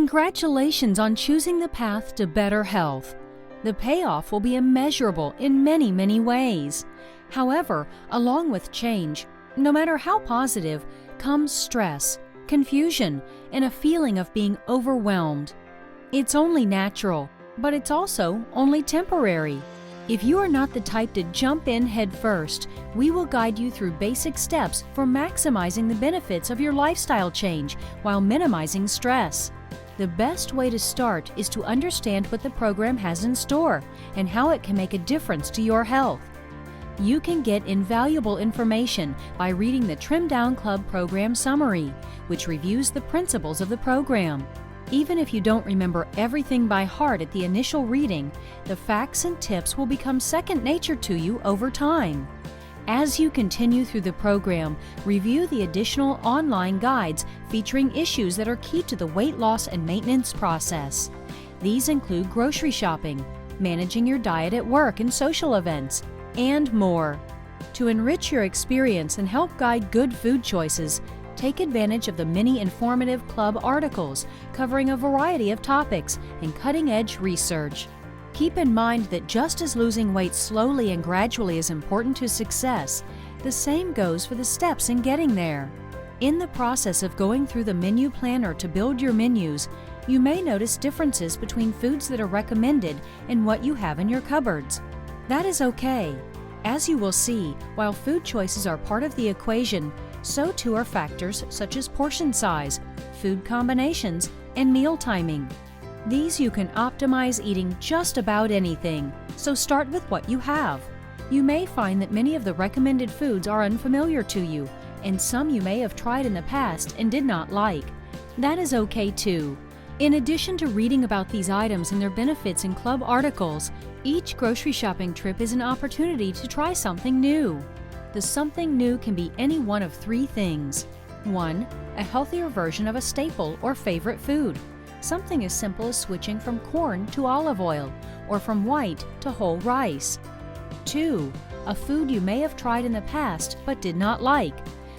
Congratulations on choosing the path to better health. The payoff will be immeasurable in many, many ways. However, along with change, no matter how positive, comes stress, confusion, and a feeling of being overwhelmed. It's only natural, but it's also only temporary. If you are not the type to jump in head first, we will guide you through basic steps for maximizing the benefits of your lifestyle change while minimizing stress. The best way to start is to understand what the program has in store and how it can make a difference to your health. You can get invaluable information by reading the Trimdownclub program summary, which reviews the principles of the program. Even if you don't remember everything by heart at the initial reading, the facts and tips will become second nature to you over time. As you continue through the program, review the additional online guides featuring issues that are key to the weight loss and maintenance process. These include grocery shopping, managing your diet at work and social events, and more. To enrich your experience and help guide good food choices, take advantage of the many informative club articles covering a variety of topics and cutting-edge research. Keep in mind that just as losing weight slowly and gradually is important to success, the same goes for the steps in getting there. In the process of going through the menu planner to build your menus, you may notice differences between foods that are recommended and what you have in your cupboards. That is okay. As you will see, while food choices are part of the equation, so too are factors such as portion size, food combinations, and meal timing. These you can optimize eating just about anything, so start with what you have. You may find that many of the recommended foods are unfamiliar to you, and some you may have tried in the past and did not like. That is okay too. In addition to reading about these items and their benefits in club articles, each grocery shopping trip is an opportunity to try something new. The something new can be any one of three things. 1. A healthier version of a staple or favorite food. Something as simple as switching from corn to olive oil, or from white to whole rice. 2. A food you may have tried in the past but did not like,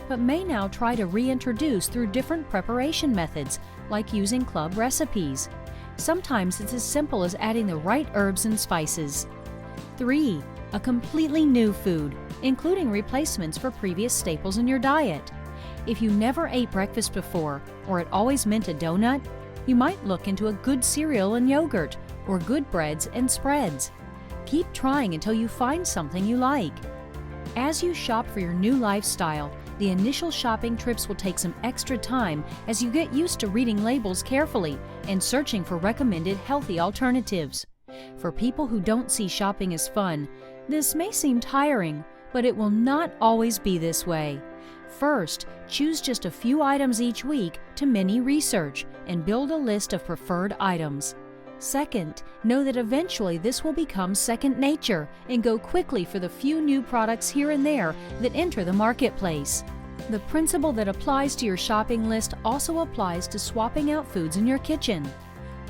but may now try to reintroduce through different preparation methods, like using club recipes. Sometimes it's as simple as adding the right herbs and spices. 3. A completely new food, including replacements for previous staples in your diet. If you never ate breakfast before, or it always meant a donut, you might look into a good cereal and yogurt, or good breads and spreads. Keep trying until you find something you like. As you shop for your new lifestyle, the initial shopping trips will take some extra time as you get used to reading labels carefully and searching for recommended healthy alternatives. For people who don't see shopping as fun, this may seem tiring, but it will not always be this way. First, choose just a few items each week to mini research and build a list of preferred items. Second, know that eventually this will become second nature and go quickly for the few new products here and there that enter the marketplace. The principle that applies to your shopping list also applies to swapping out foods in your kitchen.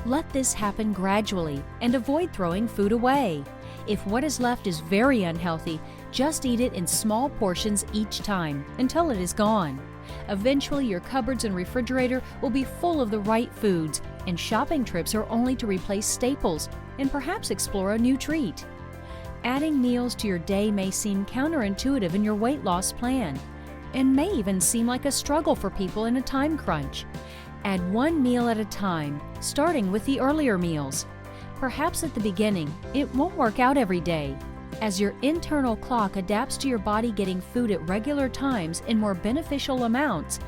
Let this happen gradually and avoid throwing food away. If what is left is very unhealthy, just eat it in small portions each time until it is gone. Eventually, your cupboards and refrigerator will be full of the right foods, and shopping trips are only to replace staples and perhaps explore a new treat. Adding meals to your day may seem counterintuitive in your weight loss plan, and may even seem like a struggle for people in a time crunch. Add one meal at a time, starting with the earlier meals. Perhaps at the beginning, it won't work out every day. As your internal clock adapts to your body getting food at regular times in more beneficial amounts,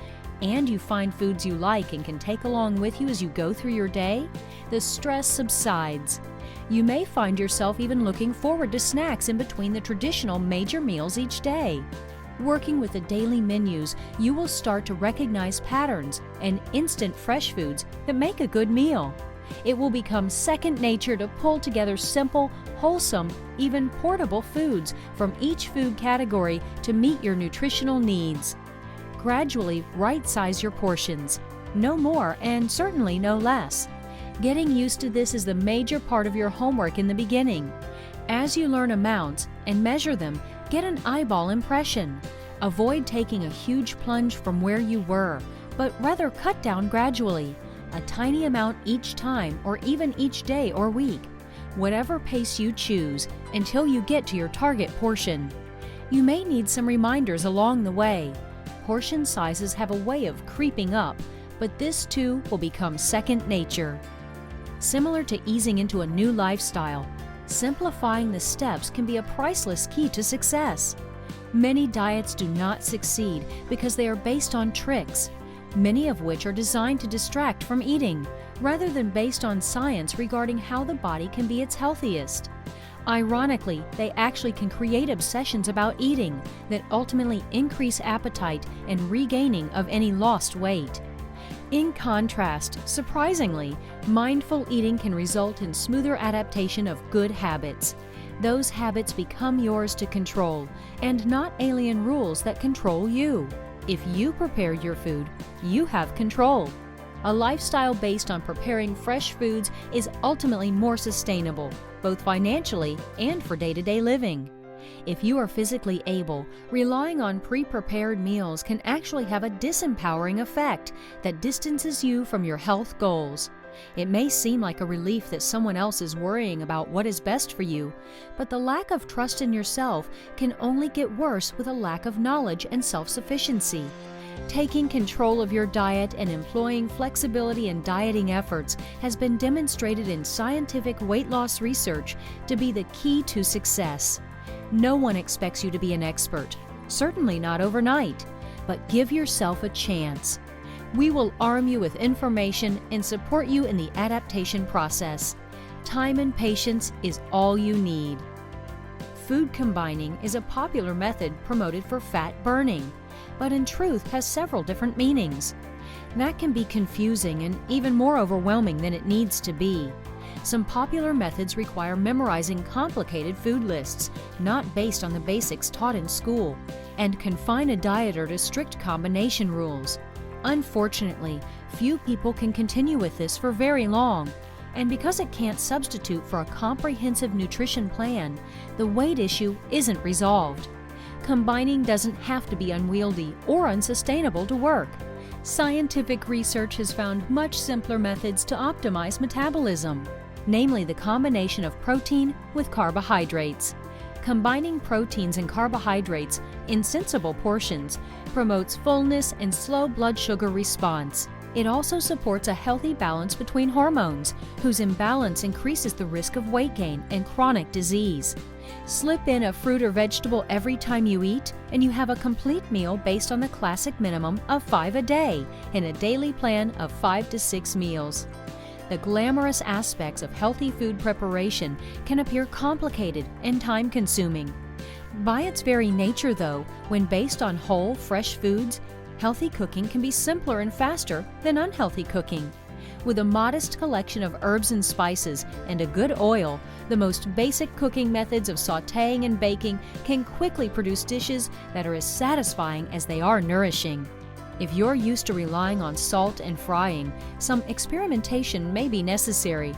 and you find foods you like and can take along with you as you go through your day, the stress subsides. You may find yourself even looking forward to snacks in between the traditional major meals each day. Working with the daily menus, you will start to recognize patterns and instant fresh foods that make a good meal. It will become second nature to pull together simple, wholesome, even portable foods from each food category to meet your nutritional needs. Gradually right-size your portions. No more and certainly no less. Getting used to this is the major part of your homework in the beginning. As you learn amounts and measure them, get an eyeball impression. Avoid taking a huge plunge from where you were, but rather cut down gradually. a tiny amount each time or even each day or week, whatever pace you choose until you get to your target portion. You may need some reminders along the way. Portion sizes have a way of creeping up, but this too will become second nature. Similar to easing into a new lifestyle, simplifying the steps can be a priceless key to success. Many diets do not succeed because they are based on tricks, many of which are designed to distract from eating, rather than based on science regarding how the body can be its healthiest. Ironically, they actually can create obsessions about eating that ultimately increase appetite and regaining of any lost weight. In contrast, surprisingly, mindful eating can result in smoother adaptation of good habits. Those habits become yours to control, and not alien rules that control you. If you prepare your food, you have control. A lifestyle based on preparing fresh foods is ultimately more sustainable, both financially and for day-to-day living. If you are physically able, relying on pre-prepared meals can actually have a disempowering effect that distances you from your health goals. It may seem like a relief that someone else is worrying about what is best for you, but the lack of trust in yourself can only get worse with a lack of knowledge and self-sufficiency. Taking control of your diet and employing flexibility in dieting efforts has been demonstrated in scientific weight loss research to be the key to success. No one expects you to be an expert, certainly not overnight, but give yourself a chance. We will arm you with information and support you in the adaptation process. Time and patience is all you need. Food combining is a popular method promoted for fat burning, but in truth has several different meanings. That can be confusing and even more overwhelming than it needs to be. Some popular methods require memorizing complicated food lists, not based on the basics taught in school, and confine a dieter to strict combination rules. Unfortunately, few people can continue with this for very long, and because it can't substitute for a comprehensive nutrition plan, the weight issue isn't resolved. Combining doesn't have to be unwieldy or unsustainable to work. Scientific research has found much simpler methods to optimize metabolism, namely the combination of protein with carbohydrates. Combining proteins and carbohydrates in sensible portions promotes fullness and slow blood sugar response. It also supports a healthy balance between hormones, whose imbalance increases the risk of weight gain and chronic disease. Slip in a fruit or vegetable every time you eat, and you have a complete meal based on the classic minimum of 5 a day in a daily plan of 5 to 6 meals. The glamorous aspects of healthy food preparation can appear complicated and time-consuming. By its very nature, though, when based on whole, fresh foods, healthy cooking can be simpler and faster than unhealthy cooking. With a modest collection of herbs and spices and a good oil, the most basic cooking methods of sautéing and baking can quickly produce dishes that are as satisfying as they are nourishing. If you're used to relying on salt and frying, some experimentation may be necessary,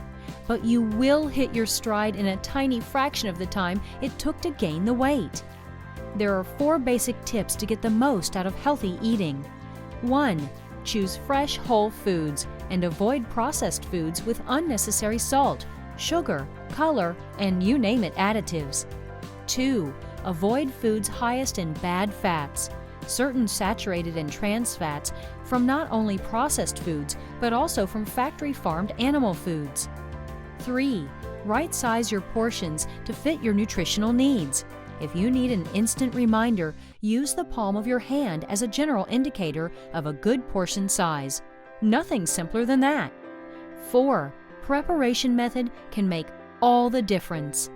but you will hit your stride in a tiny fraction of the time it took to gain the weight. There are 4 basic tips to get the most out of healthy eating. 1. Choose fresh whole foods and avoid processed foods with unnecessary salt, sugar, color, and you name it additives. 2. Avoid foods highest in bad fats, certain saturated and trans fats from not only processed foods but also from factory-farmed animal foods. 3. Right-size your portions to fit your nutritional needs. If you need an instant reminder, use the palm of your hand as a general indicator of a good portion size. Nothing simpler than that. 4. Preparation method can make all the difference.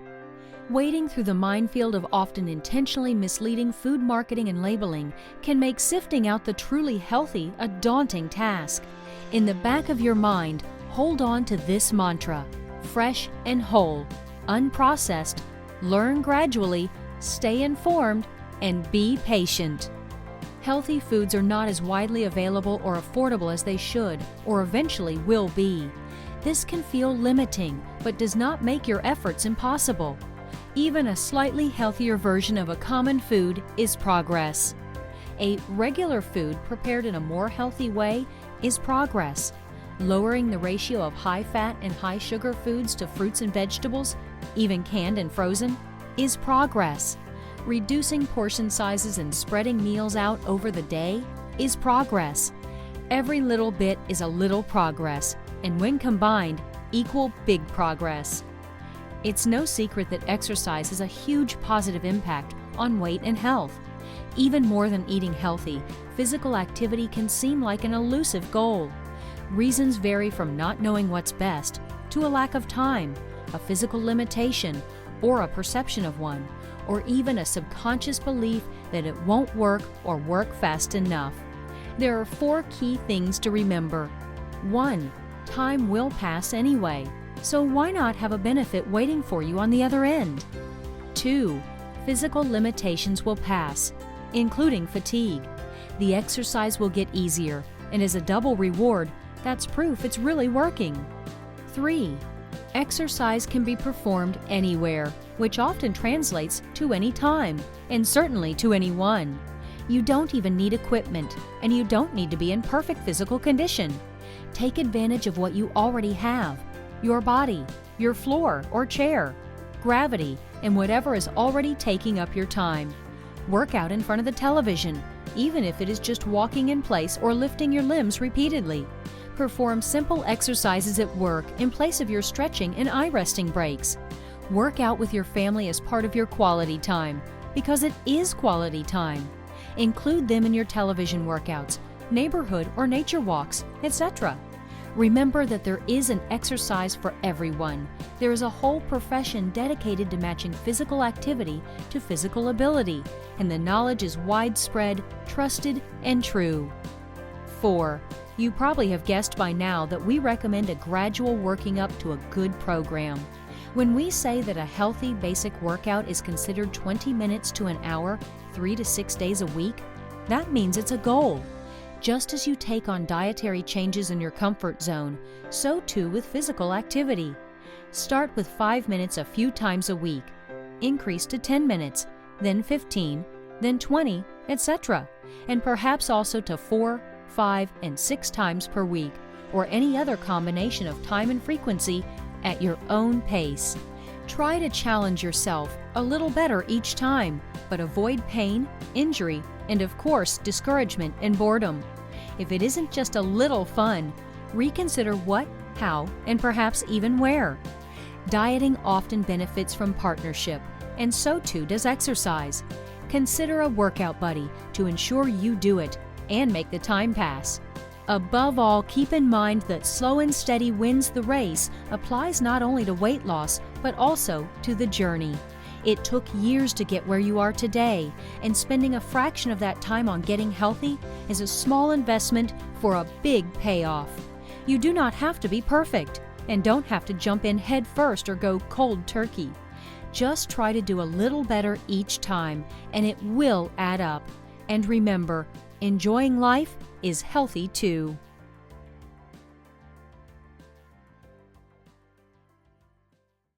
Wading through the minefield of often intentionally misleading food marketing and labeling can make sifting out the truly healthy a daunting task. In the back of your mind, hold on to this mantra: fresh and whole, unprocessed, learn gradually, stay informed, and be patient. Healthy foods are not as widely available or affordable as they should, or eventually will be. This can feel limiting, but does not make your efforts impossible. Even a slightly healthier version of a common food is progress. A regular food prepared in a more healthy way is progress. Lowering the ratio of high-fat and high-sugar foods to fruits and vegetables, even canned and frozen, is progress. Reducing portion sizes and spreading meals out over the day is progress. Every little bit is a little progress, and when combined, equal big progress. It's no secret that exercise has a huge positive impact on weight and health. Even more than eating healthy, physical activity can seem like an elusive goal. Reasons vary from not knowing what's best to a lack of time, a physical limitation, or a perception of one, or even a subconscious belief that it won't work or work fast enough. There are 4 key things to remember. 1. Time will pass anyway, so why not have a benefit waiting for you on the other end? 2. Physical limitations will pass, including fatigue. The exercise will get easier, and as a double reward, that's proof it's really working. 3. Exercise can be performed anywhere, which often translates to any time, and certainly to anyone. You don't even need equipment, and you don't need to be in perfect physical condition. Take advantage of what you already have: your body, your floor or chair, gravity, and whatever is already taking up your time. Work out in front of the television, even if it is just walking in place or lifting your limbs repeatedly. Perform simple exercises at work in place of your stretching and eye resting breaks. Work out with your family as part of your quality time, because it is quality time. Include them in your television workouts, neighborhood or nature walks, etc. Remember that there is an exercise for everyone. There is a whole profession dedicated to matching physical activity to physical ability, and the knowledge is widespread, trusted, and true. 4. You probably have guessed by now that we recommend a gradual working up to a good program. When we say that a healthy basic workout is considered 20 minutes to an hour, 3 to 6 days a week, that means it's a goal. Just as you take on dietary changes in your comfort zone, so too with physical activity. Start with 5 minutes a few times a week. Increase to 10 minutes, then 15, then 20, etc. And perhaps also to 4, 5, and 6 times per week, or any other combination of time and frequency at your own pace. Try to challenge yourself a little better each time, but avoid pain, injury, and of course, discouragement and boredom. If it isn't just a little fun, reconsider what, how, and perhaps even where. Dieting often benefits from partnership, and so too does exercise. Consider a workout buddy to ensure you do it and make the time pass. Above all, keep in mind that slow and steady wins the race applies not only to weight loss, but also to the journey. It took years to get where you are today, and spending a fraction of that time on getting healthy is a small investment for a big payoff. You do not have to be perfect, and don't have to jump in head first or go cold turkey. Just try to do a little better each time, and it will add up. And remember, enjoying life is healthy too.